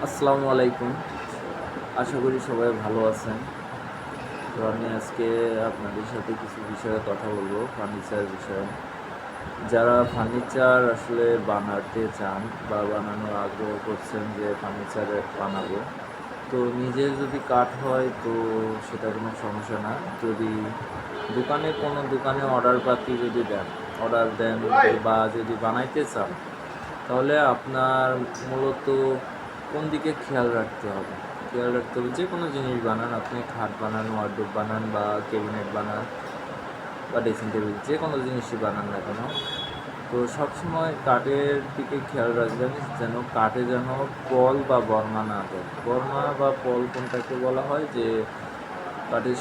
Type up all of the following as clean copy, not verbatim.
আসসালামু আলাইকুম। আশা করি সবাই ভালো আছেন। তো আমি আজকে আপনাদের সাথে কিছু বিষয়ে কথা বলবো, ফার্নিচার বিষয়ে। যারা ফার্নিচার আসলে বানাতে চান বা বানানোর আগ্রহ করছেন যে ফার্নিচার বানাবো, তো নিজের যদি কাঠ হয় তো সেটা কোনো সমস্যা না। যদি কোনো দোকানে অর্ডার দেন বা যদি বানাইতে চান, তাহলে আপনার মূলত কোন দিকে খেয়াল রাখতে হবে যে কোনো জিনিস বানান, আপনি খাট বানান, ওয়ার্ডরোব বানান বা ক্যাবিনেট বানান বা ড্রেসিং টেবিল, যে কোনো জিনিসই বানান না কেন, তো সবসময় কাঠের দিকে খেয়াল রাখবেন যেন কাঠে যেন পল বা বর্মা না দেয়। বর্মা বা পল কোনটাকে বলা হয়, যে কাঠের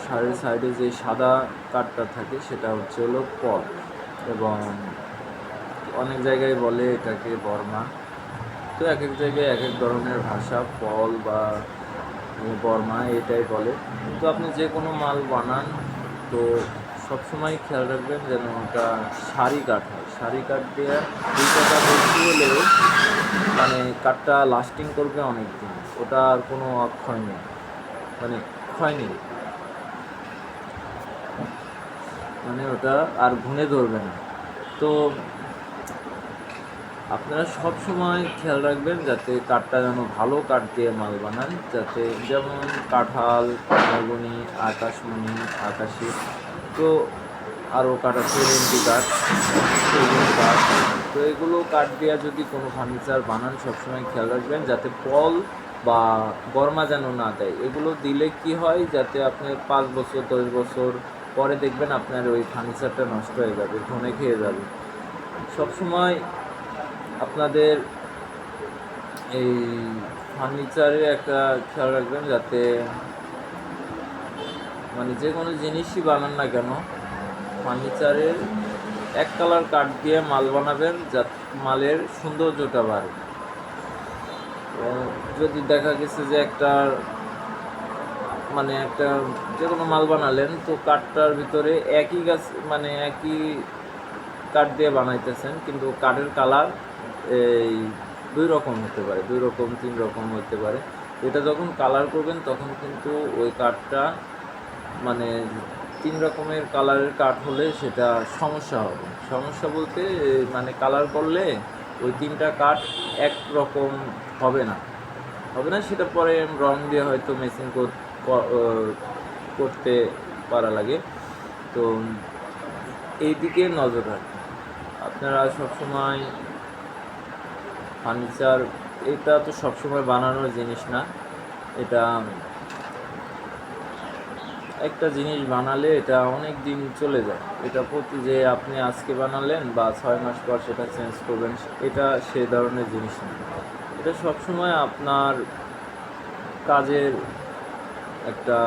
সারের সাইডে যে সাদা কাঠটা থাকে সেটা হচ্ছে হলো পল, এবং অনেক জায়গায় বলে এটাকে বর্মা। তো এক এক জায়গায় এক এক ধরনের ভাষা, পল বা বর্মা এটাই বলে। তো আপনি যে কোনো মাল বানান, তো সবসময় খেয়াল রাখবেন যেন ওটা সারি কাঠ হয়। সারি কাঠ দিয়ে 2 টাকা বেশি হলেও মানে কাঠটা লাস্টিং করবে অনেক দিন, ওটা আর কোনো অক্ষয় নেই, মানে ক্ষয় নেই, মানে ওটা আর ঘুণে ধরবে না। তো আপনারা সব সময় খেয়াল রাখবেন যাতে কাঠটা যেন ভালো কাঠ দিয়ে মাল বানান, যাতে যেমন কাঁঠাল, মেহগনি, আকাশি, তো আরও কাঠ আছে এমটি কাঠ, সেগুন কাঠ। তো এগুলো কাঠ দিয়ে যদি কোনো ফার্নিচার বানান, সবসময় খেয়াল রাখবেন যাতে পল বা বর্মা যেন না দেয়। এগুলো দিলে কি হয়, যাতে আপনার 5 বছর 10 বছর পরে দেখবেন আপনার ওই ফার্নিচারটা নষ্ট হয়ে যাবে, ঘুণে খেয়ে যাবে। সবসময় আপনাদের এই ফার্নিচারে একটা খেয়াল রাখবেন যাতে মানে যে কোনো জিনিসই বানান না কেন, ফার্নিচারের এক কালার কাঠ দিয়ে মাল বানাবেন, যা মালের সৌন্দর্যটা বাড়ে। যদি দেখা গেছে যে একটা যে কোনো মাল বানালেন, তো কাঠটার ভিতরে একই গাছ মানে একই কাঠ দিয়ে বানাইতেছেন, কিন্তু কাঠের কালার এই 2 রকম হতে পারে, 2 রকম 3 রকম হতে পারে। এটা যখন কালার করবেন তখন কিন্তু ওই কাঠটা মানে 3 রকমের কালারের কাঠ হলে সেটা সমস্যা হবে। সমস্যা বলতে মানে কালার করলে ওই 3টা কাঠ একরকম হবে না, সেটা পরে রং দিয়ে হয়তো মেশিন করতে পারা লাগে। তো এই দিকে নজর রাখবেন আপনারা সবসময়। ফার্নিচার এটা তো সবসময় বানানোর জিনিস না, এটা একটা জিনিস বানালে এটা অনেক দিন চলে যায়। এটা যে আপনি আজকে বানালেন বা 6 মাস পর সেটা চেঞ্জ করবেন, এটা সে ধরনের জিনিস না। এটা সবসময় আপনার কাজের একটা